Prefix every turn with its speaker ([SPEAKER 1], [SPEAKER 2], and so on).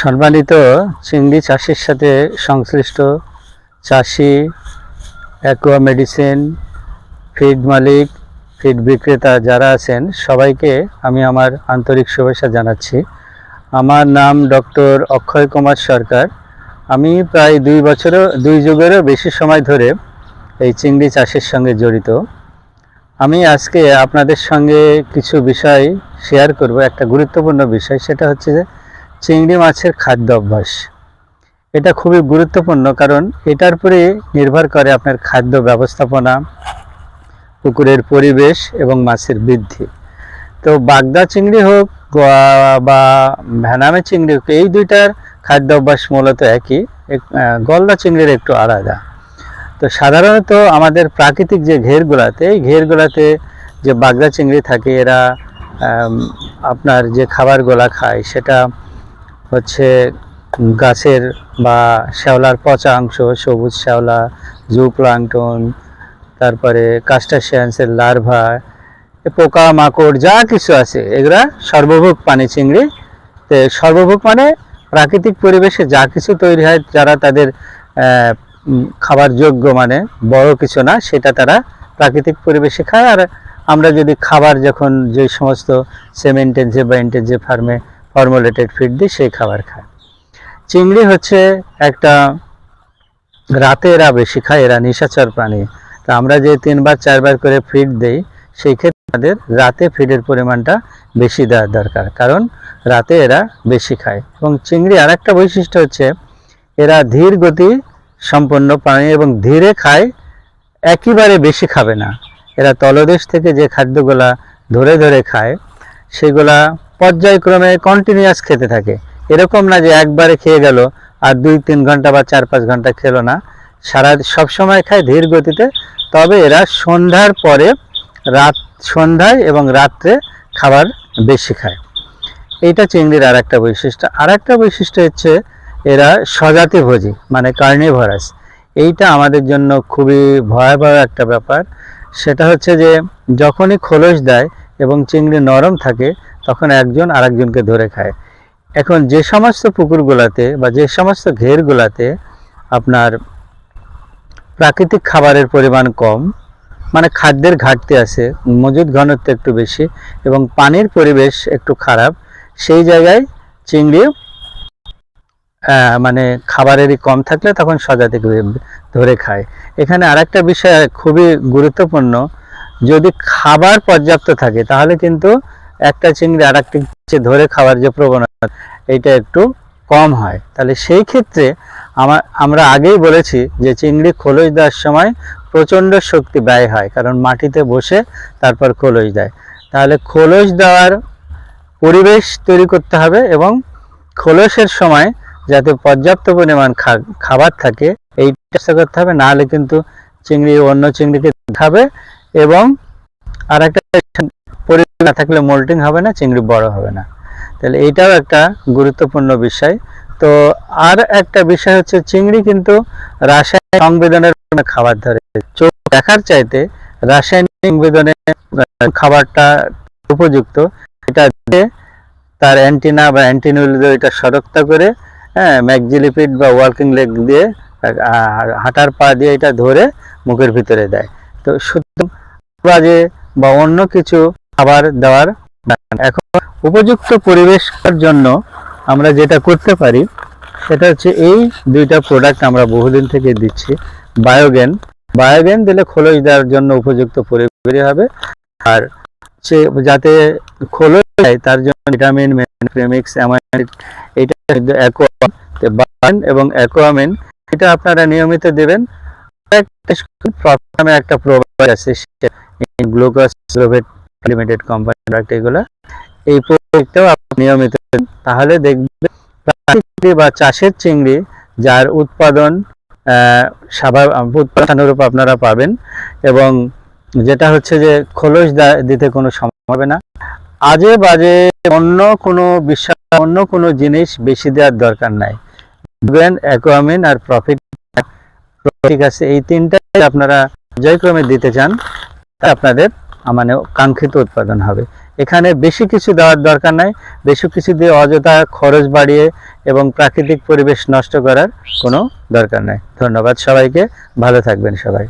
[SPEAKER 1] সম্মানিত চিংড়ি চাষের সাথে সংশ্লিষ্ট চাষি, অ্যাকোয়া মেডিসিন, ফিড মালিক, ফিড বিক্রেতা যারা আছেন সবাইকে আমি আমার আন্তরিক শুভেচ্ছা জানাচ্ছি। আমার নাম ডক্টর অক্ষয় কুমার সরকার। আমি প্রায় 2 যুগেরও বেশি সময় ধরে এই চিংড়ি চাষের সঙ্গে জড়িত। আমি আজকে আপনাদের সঙ্গে কিছু বিষয় শেয়ার করব। একটা গুরুত্বপূর্ণ বিষয়, সেটা হচ্ছে যে চিংড়ি মাছের খাদ্য অভ্যাস। এটা খুবই গুরুত্বপূর্ণ, কারণ এটার উপরে নির্ভর করে আপনার খাদ্য ব্যবস্থাপনা, পুকুরের পরিবেশ এবং মাছের বৃদ্ধি। তো বাগদা চিংড়ি হোক বা ভ্যানামে চিংড়ি হোক, এই দুইটার খাদ্য অভ্যাস মূলত একই। গলদা চিংড়ির একটু আলাদা। তো সাধারণত আমাদের প্রাকৃতিক যে ঘেরগুলাতে, এই ঘেরগুলাতে যে বাগদা চিংড়ি থাকে, এরা আপনার যে খাবারগুলা খায় সেটা হচ্ছে গাছের বা শ্যাওলার পচা অংশ, সবুজ শ্যাওলা, জুপ্লাঙ্কটন, তারপরে কাস্টাসিয়ান্সের লার্ভা, পোকা মাকড় যা কিছু আছে, এগুলা সর্বভোগ পানি চিংড়ি। তো সর্বভোগ মানে প্রাকৃতিক পরিবেশে যা কিছু তৈরি হয়, যারা তাদের খাবার যোগ্য, মানে বড় কিছু না, সেটা তারা প্রাকৃতিক পরিবেশে খায়। আর আমরা যদি খাবার যখন যে সমস্ত সেমেন্টেন্সে বা ইন্টেন্সিভ ফার্মে ফর্মুলেটেড ফিড দিই, সেই খাবার খায়। চিংড়ি হচ্ছে একটা, রাতে এরা বেশি খায়, এরা নিশাচর প্রাণী। তা আমরা যে 3-4 বার করে ফিড দেই, সেই ক্ষেত্রে আমাদের রাতে ফিডের পরিমাণটা বেশি দেওয়ার দরকার, কারণ রাতে এরা বেশি খায়। এবং চিংড়ি আর একটা বৈশিষ্ট্য হচ্ছে, এরা ধীর গতি সম্পন্ন প্রাণী এবং ধীরে খায়, একেবারে বেশি খাবে না। এরা তলদেশ থেকে যে খাদ্যগুলা ধরে ধরে খায়, সেগুলা পর্যায়ক্রমে কন্টিনিউয়াস খেতে থাকে। এরকম না যে একবারে খেয়ে গেল আর 2-3 ঘন্টা বা 4-5 ঘন্টা খেলো না, সবসময় খায় ধীর গতিতে। তবে এরা সন্ধ্যার পরে, সন্ধ্যায় এবং রাত্রে খাবার বেশি খায়। এইটা চিংড়ির আর একটা বৈশিষ্ট্য। আর একটা বৈশিষ্ট্য হচ্ছে, এরা স্বজাতিভোজী, মানে কার্নিভরাস। এইটা আমাদের জন্য খুবই ভয়াবহ একটা ব্যাপার। সেটা হচ্ছে যে যখনই খোলস দেয় এবং চিংড়ি নরম থাকে, তখন একজন আরেকজনকে ধরে খায়। এখন যে সমস্ত পুকুরগুলাতে বা যে সমস্ত ঘেরগুলাতে আপনার প্রাকৃতিক খাবারের পরিমাণ কম, মানে খাদ্যের ঘাটতি আছে, মজুদ ঘনত্ব একটু বেশি এবং পানির পরিবেশ একটু খারাপ, সেই জায়গায় চিংড়ি মানে খাবারেরই কম থাকলে তখন স্বজাতি ধরে খায়। এখানে আরেকটা বিষয় খুবই গুরুত্বপূর্ণ, যদি খাবার পর্যাপ্ত থাকে তাহলে কিন্তু একটা চিংড়ি আর একটা ধরে খাওয়ার যে প্রবণতা, এইটা একটু কম হয়। তাহলে সেই ক্ষেত্রে আমরা আগেই বলেছি যে চিংড়ি খোলস দেওয়ার সময় প্রচণ্ড শক্তি ব্যয় হয়, কারণ মাটিতে বসে তারপর খোলস দেয়। তাহলে খোলস দেওয়ার পরিবেশ তৈরি করতে হবে এবং খোলসের সময় যাতে পর্যাপ্ত পরিমাণ খাবার থাকে, এই চেষ্টা করতে হবে। না হলে কিন্তু চিংড়ি অন্য চিংড়িকে খাবে এবং আর একটা পরিবেশ না থাকলে মোল্টিং হবে না, চিংড়ি বড় হবে না। তাহলে এইটাও একটা গুরুত্বপূর্ণ বিষয়। তো আর একটা বিষয় হচ্ছে, চিংড়ি কিন্তু রাসায়নিক সংবেদনের খাবার ধরে। চোখ দেখার চাইতে রাসায়নিক সংবেদনে খাবারটা উপযুক্ত। এটা দিয়ে তার অ্যান্টিনা বা অ্যান্টিনুল দিয়ে এটা শনাক্ত করে, ম্যাক্সিলিপিড বা ওয়ার্কিং লেগ দিয়ে, হাঁটার পা দিয়ে এটা ধরে মুখের ভিতরে দেয়। তো শুধু বাজে বা অন্য কিছু খাবার দেওয়ার, এখন উপযুক্ত পরিবেশের জন্য আমরা যেটা করতে পারি, সেটা হচ্ছে এই দুইটা প্রোডাক্ট আমরা বহুদিন থেকে দিচ্ছি। বায়োগ্যান দিলে খোলস দেওয়ার জন্য উপযুক্ত পরিবেশ হবে, আর সে যাতে খোলস দেয় তার জন্য ভিটামিন, প্রেমিক্স, অ্যামাইড, এটা এবং অ্যাকোয়ামিন, এটা আপনারা নিয়মিত দেবেন। প্রথমে একটা প্রোডাক্ট আছে, গ্লুকোজ লিমিটেড কোম্পানি প্রোডাক্ট, এগুলো এই প্রোডাক্টটাও আপনি নিয়মিত দেন। তাহলে দেখবেন প্রাকৃতিক বা চাষের চিংড়ি যার উৎপাদন উৎপাদনরূপ আপনারা পাবেন, এবং যেটা হচ্ছে যে খোলস দিতে কোনো সমস্যা হবে না। আজে বাজে অন্য কোনো জিনিস বেশি দেওয়ার দরকার নাই। অ্যাকোয়ামিন আর প্রফিট আছে, এই তিনটাই আপনারা পর্যায়ক্রমে দিতে চান, আপনাদের মানে কাঙ্ক্ষিত উৎপাদন হবে। এখানে বেশি কিছু দেওয়ার দরকার নাই, বেশি কিছু দিয়ে অযথা খরচ বাড়িয়ে এবং প্রাকৃতিক পরিবেশ নষ্ট করার কোনো দরকার নাই। ধন্যবাদ সবাইকে, ভালো থাকবেন সবাই।